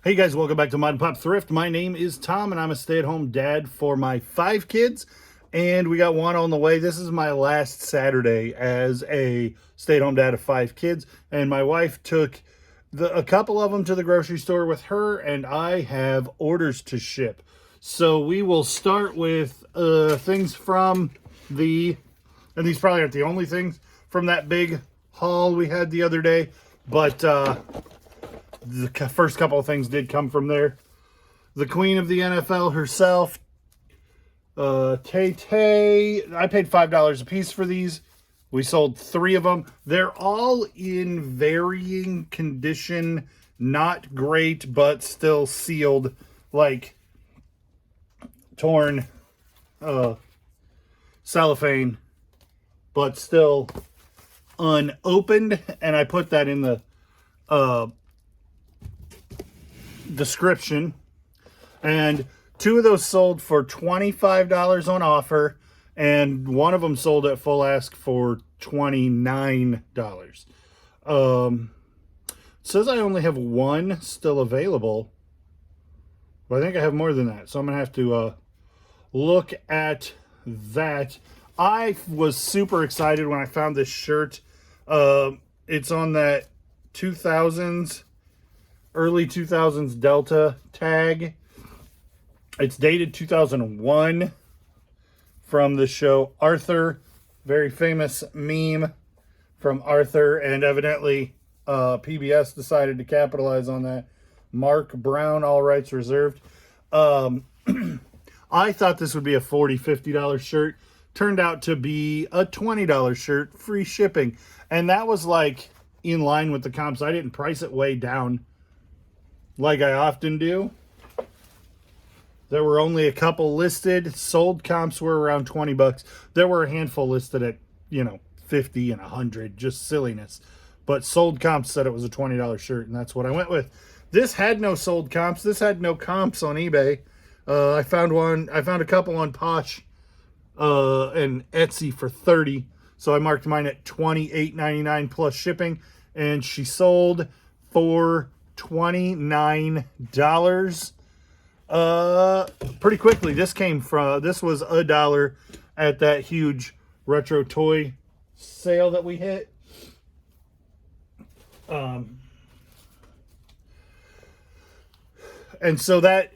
Hey guys, welcome back to Mod Pop Thrift. My name is Tom and I'm a stay-at-home dad for my 5 kids, and we got one on the way. This is my last Saturday as a stay-at-home dad of 5 kids, and my wife took a couple of them to the grocery store with her, and I have orders to ship. So we will start with things from and these probably aren't the only things from that big haul we had the other day, but the first couple of things did come from there. The queen of the NFL herself, Tay. I paid $5 a piece for these. We sold 3 of them. They're all in varying condition, not great, but still sealed, like torn cellophane, but still unopened. And I put that in the description. And 2 of those sold for $25 on offer, and one of them sold at full ask for $29. It says I only have 1 still available, but I think I have more than that, so I'm gonna have to look at that. I was super excited when I found this shirt. It's on that 2000s, early 2000s Delta tag. It's dated 2001 from the show Arthur. Very famous meme from Arthur, and evidently PBS decided to capitalize on that. Mark Brown, all rights reserved. I thought this would be a $40, $50 shirt. Turned out to be a $20 shirt, free shipping. And that was like in line with the comps. I didn't price it way down like I often do. There were only a couple listed. Sold comps were around 20 bucks. There were a handful listed at, 50 and 100, just silliness. But sold comps said it was a $20 shirt, and that's what I went with. This had no sold comps. This had no comps on eBay. I found a couple on Posh and Etsy for 30. So I marked mine at $28.99 plus shipping, and she sold for $29 pretty quickly. This was $1 at that huge retro toy sale that we hit. And so that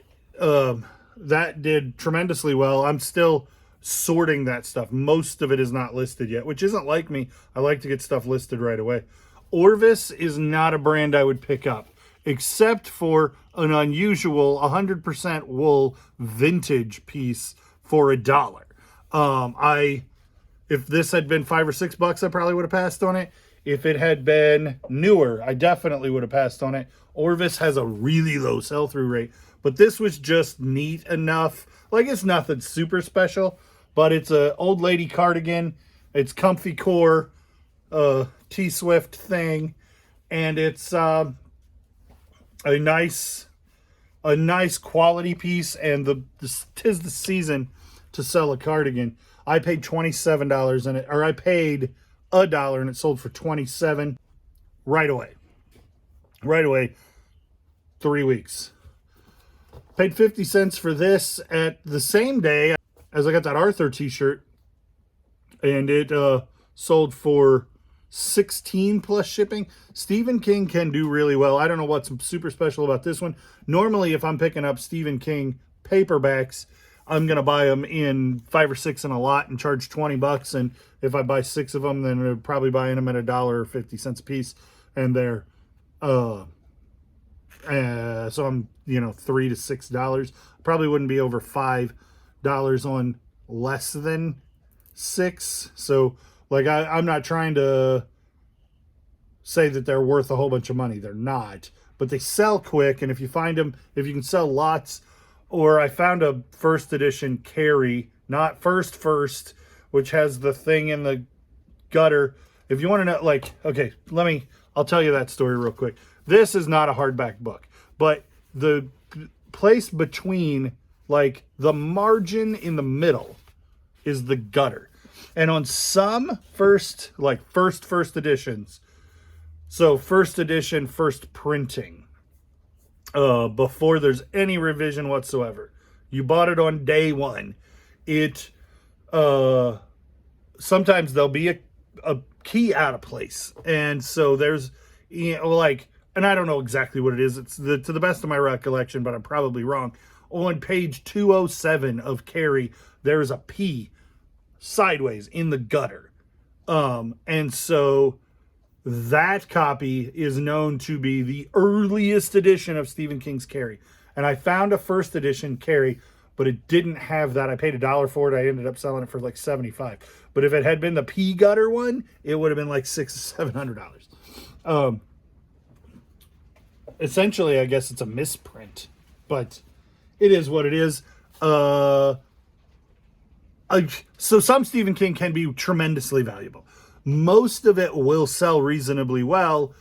did tremendously well. I'm still sorting that stuff. Most of it is not listed yet, which isn't like me. I like to get stuff listed right away. Orvis is not a brand I would pick up, except for an unusual 100% wool vintage piece for $1. If this had been $5 or $6, I probably would have passed on it. If it had been newer, I definitely would have passed on it. Orvis has a really low sell-through rate, but this was just neat enough. Like, it's nothing super special, but it's an old lady cardigan. It's comfy core, T-Swift thing, and it's a nice quality piece, and tis the season to sell a cardigan. I paid $27 in it, or I paid $1 and it sold for $27 right away. 3 weeks. Paid 50 cents for this at the same day as I got that Arthur t-shirt, and it sold for $16 plus shipping. Stephen King can do really well. I don't know what's super special about this one. Normally, if I'm picking up Stephen King paperbacks, I'm going to buy them in 5 or 6 in a lot and charge 20 bucks. And if I buy 6 of them, then I'm probably buying them at $1 or 50 cents a piece. And they're, so I'm, $3 to $6. Probably wouldn't be over $5 on less than 6. So, like, I'm not trying to say that they're worth a whole bunch of money. They're not. But they sell quick, and if you find them, if you can sell lots. Or I found a first edition Carrie, not first, which has the thing in the gutter. If you want to know, like, okay, I'll tell you that story real quick. This is not a hardback book, but the place between, like, the margin in the middle is the gutter. And on some first editions, so first edition, first printing, before there's any revision whatsoever. You bought it on day one. It sometimes there'll be a key out of place, and so there's like, and I don't know exactly what it is. It's to the best of my recollection, but I'm probably wrong. On page 207 of Carrie, there's a P sideways in the gutter, and so that copy is known to be the earliest edition of Stephen King's Carrie. And I found a first edition Carrie, but it didn't have that. I paid $1 for it. I ended up selling it for like $75. But if it had been the P gutter one, it would have been like $600 or $700. Essentially, I guess it's a misprint, but it is what it is. So some Stephen King can be tremendously valuable. Most of it will sell reasonably well.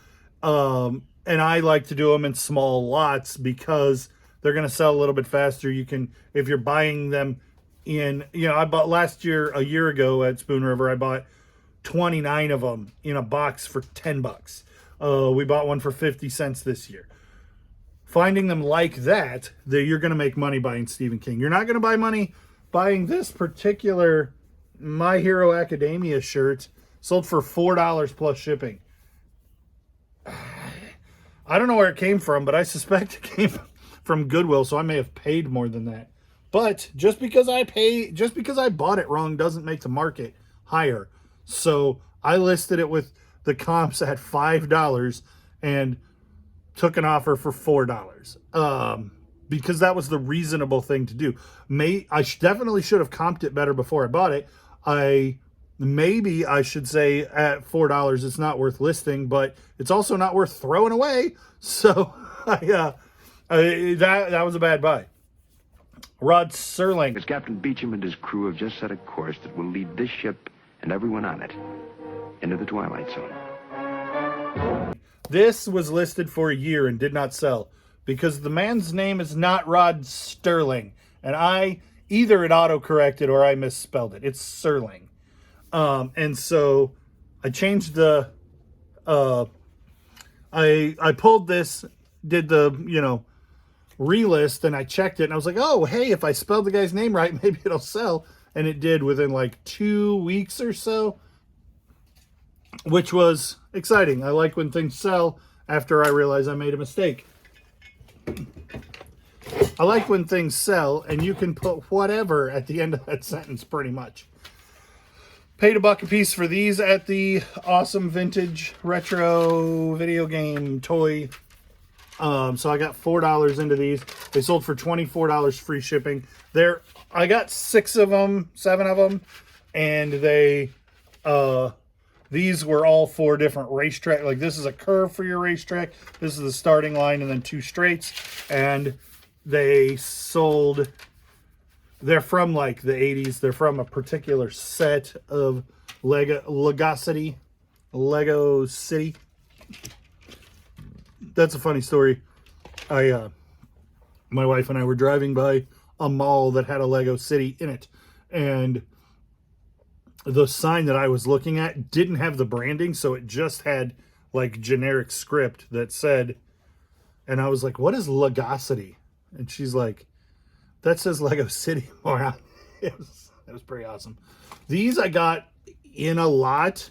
And I like to do them in small lots because they're going to sell a little bit faster. You can, if you're buying them in, I bought a year ago at Spoon River, I bought 29 of them in a box for $10. We bought one for 50 cents this year. Finding them like that you're going to make money buying Stephen King. You're not going to buy money buying this particular My Hero Academia shirt, sold for $4 plus shipping. I don't know where it came from, but I suspect it came from Goodwill, so I may have paid more than that. But just because I bought it wrong doesn't make the market higher. So I listed it with the comps at $5 and took an offer for $4. Because that was the reasonable thing to do. I definitely should have comped it better before I bought it. Maybe I should say at $4 it's not worth listing, but it's also not worth throwing away. So that was a bad buy. Rod Serling. As Captain Beecham and his crew have just set a course that will lead this ship and everyone on it into the Twilight Zone. This was listed for a year and did not sell because the man's name is not Rod Sterling. And either it autocorrected or I misspelled it. It's Serling. And so I changed the, I pulled this, did the, relist, and I checked it and I was like, oh, hey, if I spelled the guy's name right, maybe it'll sell. And it did within like 2 weeks or so, which was exciting. I like when things sell after I realize I made a mistake. I like when things sell and you can put whatever at the end of that sentence pretty much. Paid $1 a piece for these at the awesome vintage retro video game toy. So I got $4 into these. They sold for $24 free shipping. I got 7 of them, and these were all 4 different racetrack. Like this is a curve for your racetrack. This is the starting line, and then 2 straights. And they sold. They're from like the 80s. They're from a particular set of Lego City. That's a funny story. My wife and I were driving by a mall that had a Lego City in it. And the sign that I was looking at didn't have the branding. So it just had like generic script that said, and I was like, what is Legosity? And she's like, that says Lego City, moron. It was pretty awesome. These I got in a lot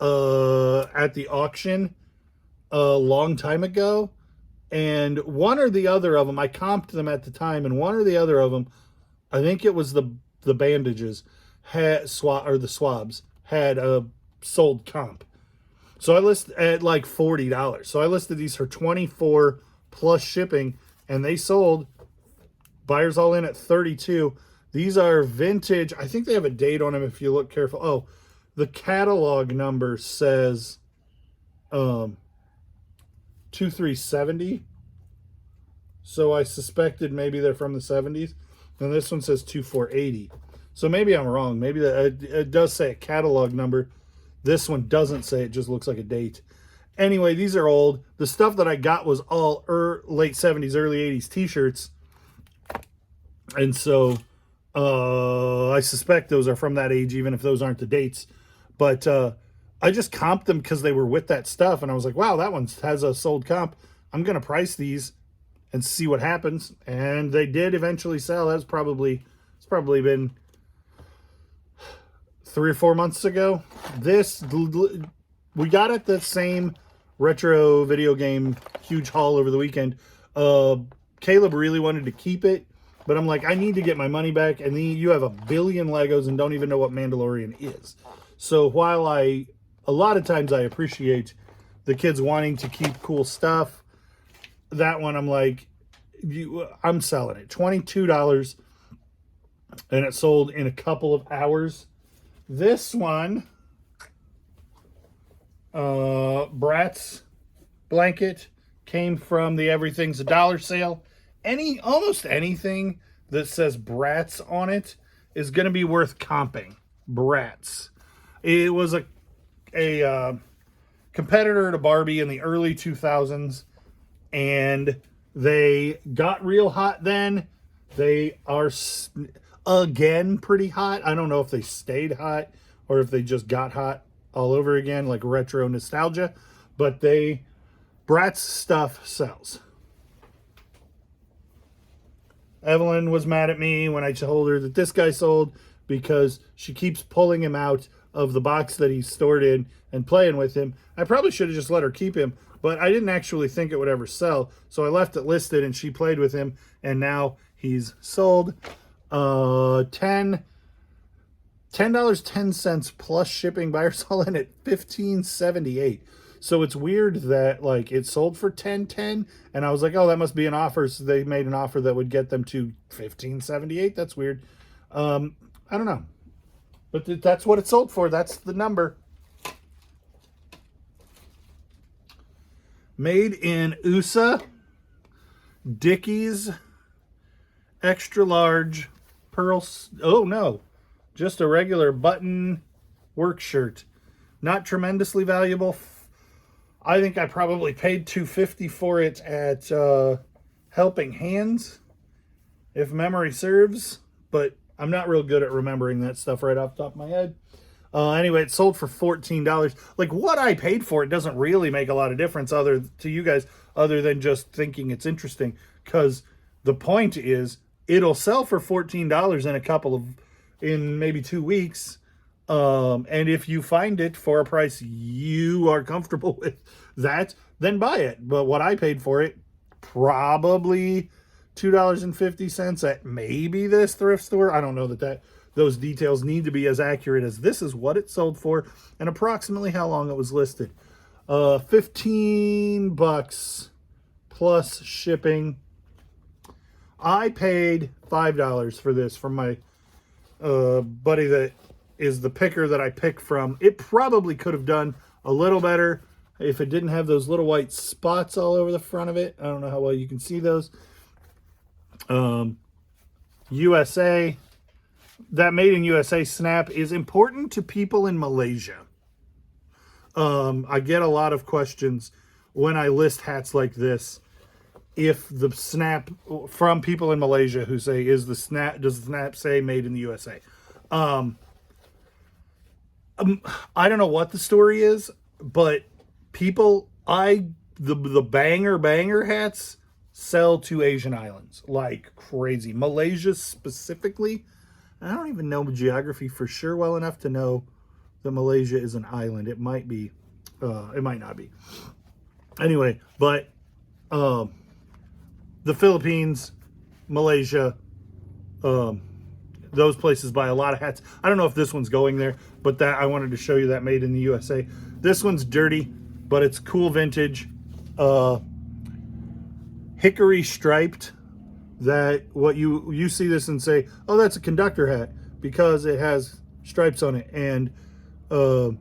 at the auction a long time ago. And one or the other of them, I comped them at the time, and one or the other of them, I think it was the bandages, the swabs, had a sold comp. So I listed at like $40. So I listed these for $24 plus shipping, and they sold. Buyers all in at $32. These are vintage. I think they have a date on them if you look careful. Oh, the catalog number says 2370. So I suspected maybe they're from the 70s. And this one says 2480. So maybe I'm wrong. Maybe it does say a catalog number. This one doesn't say, it just looks like a date. Anyway, these are old. The stuff that I got was all late 70s, early 80s t-shirts. And so I suspect those are from that age, even if those aren't the dates. But I just comped them because they were with that stuff. And I was like, wow, that one has a sold comp. I'm going to price these and see what happens. And they did eventually sell. It's probably been 3 or 4 months ago. This, we got at the same retro video game huge haul over the weekend. Caleb really wanted to keep it, but I'm like, I need to get my money back. And then you have a billion Legos and don't even know what Mandalorian is. So while a lot of times I appreciate the kids wanting to keep cool stuff, that one I'm like, I'm selling it. $22, and it sold in a couple of hours. This one, Bratz blanket, came from the Everything's a Dollar sale. Almost anything that says Bratz on it is going to be worth comping. Bratz. It was a competitor to Barbie in the early 2000s, and they got real hot then. They are again pretty hot. I don't know if they stayed hot or if they just got hot all over again, like retro nostalgia, but Bratz stuff sells. Evelyn was mad at me when I told her that this guy sold because she keeps pulling him out of the box that he's stored in and playing with him. I probably should have just let her keep him, but I didn't actually think it would ever sell. So I left it listed and she played with him, and now he's sold. $10.10 plus shipping. Buyers all in at $15.78. So it's weird that like it sold for $10.10, and I was like, oh, that must be an offer. So they made an offer that would get them to $15.78. That's weird. I don't know, but that's what it sold for. That's the number. Made in USA, Dickies, extra large pearls. Oh no, just a regular button work shirt. Not tremendously valuable. I think I probably paid $2.50 for it at Helping Hands, if memory serves, but I'm not real good at remembering that stuff right off the top of my head. Anyway, it sold for $14. Like, what I paid for it doesn't really make a lot of difference to you guys, other than just thinking it's interesting, because the point is it'll sell for $14 in maybe 2 weeks. And if you find it for a price you are comfortable with that, then buy it. But what I paid for it, probably $2.50 at maybe this thrift store. I don't know that those details need to be as accurate as this is what it sold for and approximately how long it was listed. $15 plus shipping. I paid $5 for this from my buddy that is the picker that I pick from. It probably could have done a little better if it didn't have those little white spots all over the front of it. I don't know how well you can see those. USA. That Made in USA snap is important to people in Malaysia. I get a lot of questions when I list hats like this. If the snap from people in Malaysia who say, does the snap say Made in the USA? I don't know what the story is, but the banger hats sell to Asian islands like crazy. Malaysia specifically, I don't even know geography for sure well enough to know that Malaysia is an island. It might be, it might not be. Anyway, but the Philippines, Malaysia, those places buy a lot of hats. I don't know if this one's going there, but I wanted to show you that Made in the USA. This one's dirty, but it's cool vintage. Hickory striped. That what you see this and say, oh, that's a conductor hat, because it has stripes on it, and there's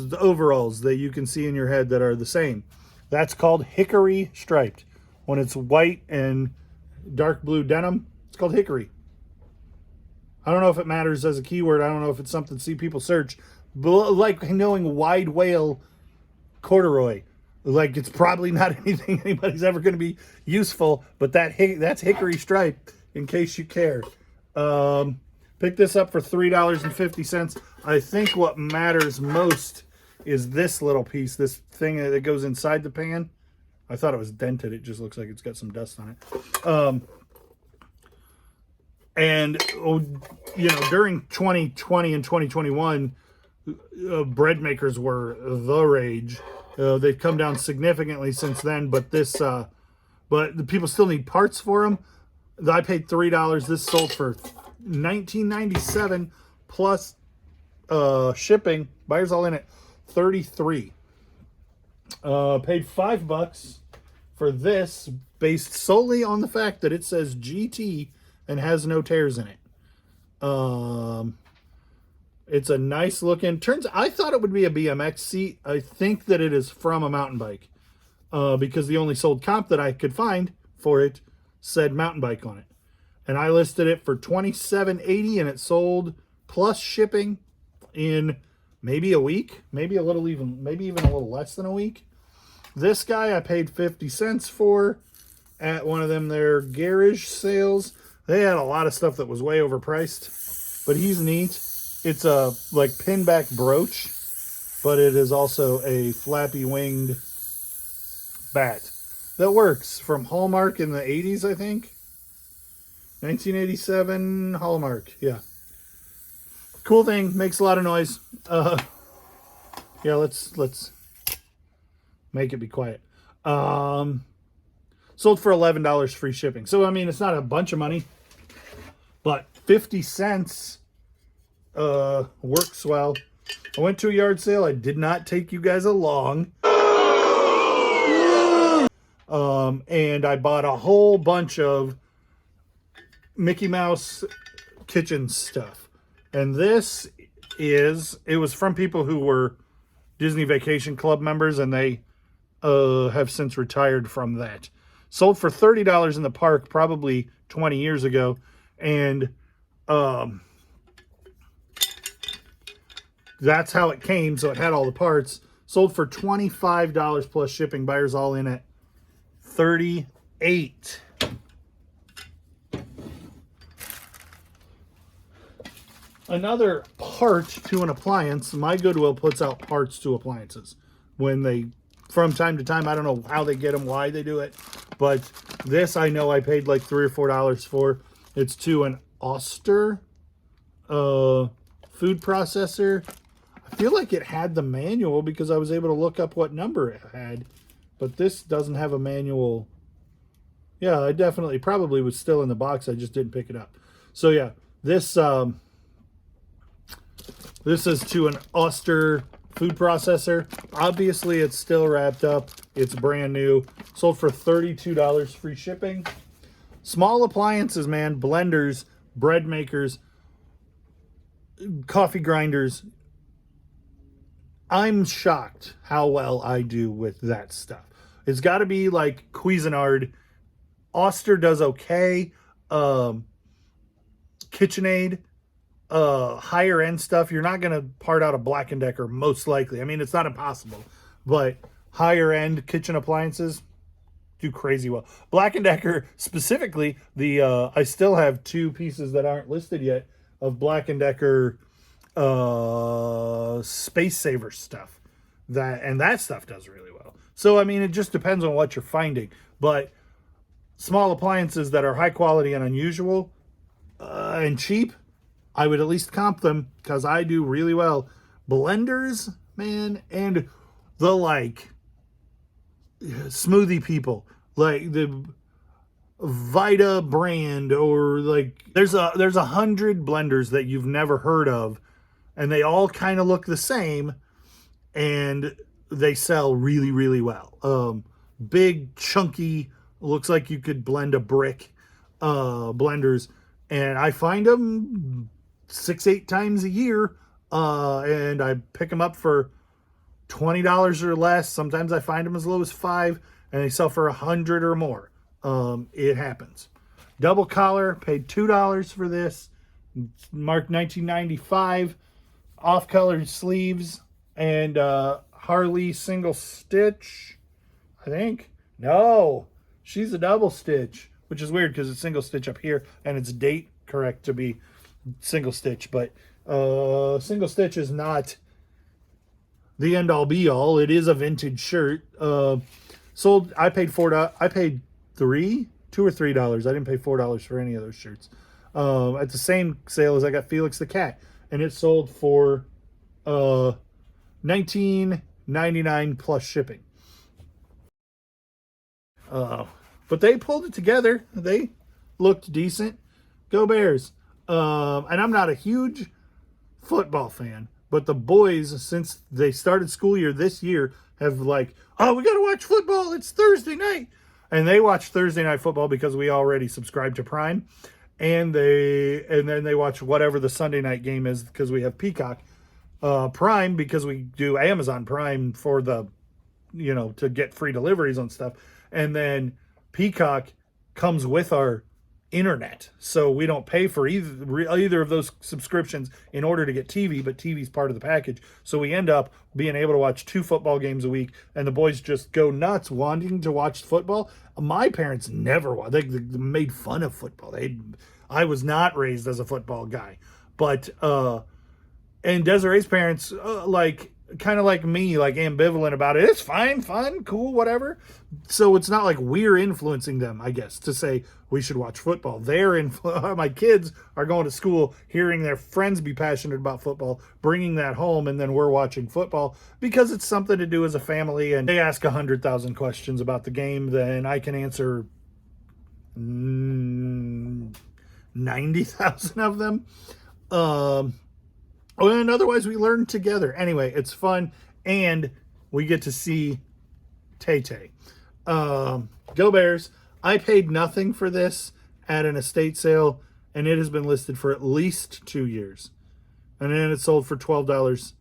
the overalls that you can see in your head that are the same. That's called hickory striped. When it's white and dark blue denim, it's called hickory. I don't know if it matters as a keyword. I don't know if it's something people search. But like knowing wide whale corduroy. Like, it's probably not anything anybody's ever going to be useful, but that's hickory stripe, in case you care. Pick this up for $3.50. I think what matters most is this little piece, this thing that goes inside the pan. I thought it was dented. It just looks like it's got some dust on it. And, during 2020 and 2021, bread makers were the rage. They've come down significantly since then, but but the people still need parts for them. I paid $3. This sold for $19.97 plus shipping. Buyers all in at $33. Paid $5 for this, based solely on the fact that it says GT and has no tears in it. It's a nice looking. I thought it would be a BMX seat. I think that it is from a mountain bike, because the only sold comp that I could find for it said mountain bike on it, and I listed it for $27.80, and it sold plus shipping in maybe a week, maybe even a little less than a week. This guy I paid 50 cents for at one of them their garage sales. They had a lot of stuff that was way overpriced, but he's neat. It's a like pinback brooch, but it is also a flappy winged bat that works, from Hallmark in the 80s, I think. 1987 Hallmark, yeah. Cool thing, makes a lot of noise. Yeah, let's make it be quiet. Sold for $11 free shipping. So I mean, it's not a bunch of money, but 50 cents works well. I went to a yard sale. I did not take you guys along. And I bought a whole bunch of Mickey Mouse kitchen stuff. And it was from people who were Disney Vacation Club members, and they have since retired from that. Sold for $30 in the park probably 20 years ago. And that's how it came. So it had all the parts. Sold for $25 plus shipping. Buyers all in at $38. Another part to an appliance. My Goodwill puts out parts to appliances when they, from time to time, I don't know how they get them, why they do it, but this I know I paid like $3 or $4 for. It's to an Oster food processor. I feel like it had the manual because I was able to look up what number it had, but this doesn't have a manual. Yeah, I definitely probably was still in the box. I just didn't pick it up. So yeah, this is to an Oster food processor. Obviously, it's still wrapped up. It's brand new. Sold for $32 free shipping. Small appliances, man. Blenders, bread makers, coffee grinders. I'm shocked how well I do with that stuff. It's got to be like Cuisinart. Oster does okay. KitchenAid. Higher end stuff, you're not going to part out a Black & Decker, most likely. I mean, it's not impossible, but higher end kitchen appliances do crazy well. Black & Decker specifically, I still have 2 pieces that aren't listed yet of Black & Decker Space Saver stuff. That stuff does really well. So I mean, it just depends on what you're finding, but small appliances that are high quality and unusual and cheap, I would at least comp them because I do really well. Blenders, man, and the like smoothie people, like the Vita brand, or like there's 100 blenders that you've never heard of, and they all kind of look the same, and they sell really, really well. Big, chunky, looks like you could blend a brick blenders, and I find them 6-8 times a year, and I pick them up for $20 or less. Sometimes I find them as low as $5, and they sell for $100 or more. It happens. Double collar, paid $2 for this, marked 1995. Off colored sleeves, and Harley single stitch, I think. No, she's a double stitch, which is weird because it's single stitch up here and it's date correct to be single stitch, but single stitch is not the end all be all. It is a vintage shirt. Sold. I paid $4. I paid $2 or $3. I didn't pay $4 for any of those shirts. At the same sale as I got Felix the Cat, and it sold for $19.99 plus shipping. But they pulled it together. They looked decent. Go Bears. And I'm not a huge football fan, but the boys, since they started school year this year, have like, oh, we got to watch football. It's Thursday night. And they watch Thursday Night Football because we already subscribe to Prime. And then they watch whatever the Sunday night game is because we have Peacock. Prime because we do Amazon Prime for the, to get free deliveries on stuff. And then Peacock comes with our internet, so we don't pay for either of those subscriptions in order to get TV, but TV's part of the package. So we end up being able to watch 2 football games a week, and the boys just go nuts wanting to watch football. My parents never watched. They made fun of football. I was not raised as a football guy, but and Desiree's parents kind of like me, like ambivalent about it. It's fine, fun, cool, whatever. So it's not like we're influencing them, I guess, to say we should watch football. My kids are going to school, hearing their friends be passionate about football, bringing that home, and then we're watching football because it's something to do as a family. And they ask 100,000 questions about the game, then I can answer 90,000 of them. And otherwise we learn together. Anyway, it's fun, and we get to see Tay-Tay. Go Bears. I paid nothing for this at an estate sale, and it has been listed for at least 2 years. And then it sold for $12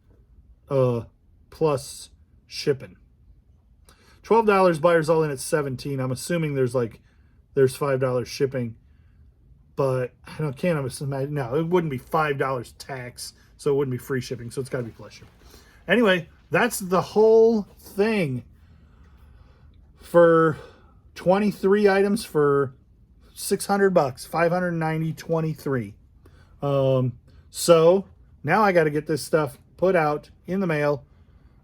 plus shipping. $12 buyers all in at $17. I'm assuming there's $5 shipping, but I can't imagine. No, it wouldn't be $5 tax. So it wouldn't be free shipping, so it's got to be plus shipping. Anyway, that's the whole thing for 23 items for $600, $590.23. So now I got to get this stuff put out in the mail,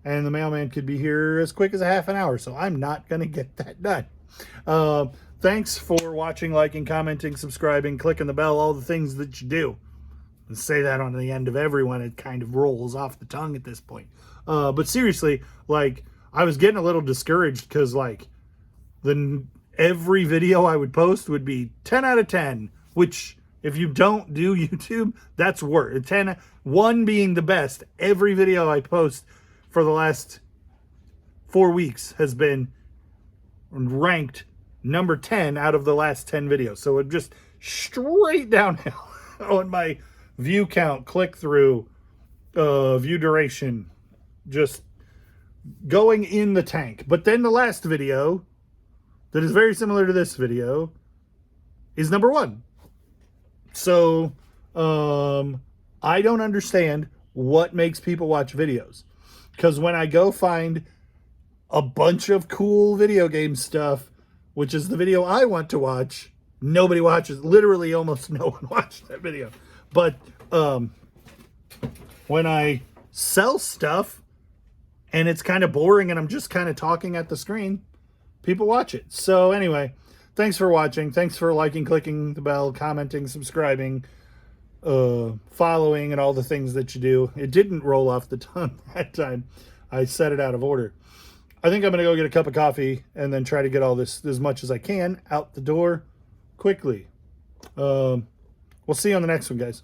and the mailman could be here as quick as a half an hour, so I'm not going to get that done. Thanks for watching, liking, commenting, subscribing, clicking the bell, all the things that you do. And say that on the end of everyone, it kind of rolls off the tongue at this point. But seriously, I was getting a little discouraged because every video I would post would be 10 out of 10, which if you don't do YouTube, that's worse. 1 being the best. Every video I post for the last 4 weeks has been ranked number 10 out of the last 10 videos. So it just straight downhill on my view count, click through, view duration, just going in the tank. But then the last video that is very similar to this video is number 1. So I don't understand what makes people watch videos, because when I go find a bunch of cool video game stuff, which is the video I want to watch, nobody watches. Literally almost no one watched that video. But when I sell stuff and it's kind of boring and I'm just kind of talking at the screen, people watch it. So anyway, thanks for watching. Thanks for liking, clicking the bell, commenting, subscribing, following, and all the things that you do. It didn't roll off the tongue that time. I said it out of order. I think I'm going to go get a cup of coffee and then try to get all this, as much as I can, out the door quickly. We'll see you on the next one, guys.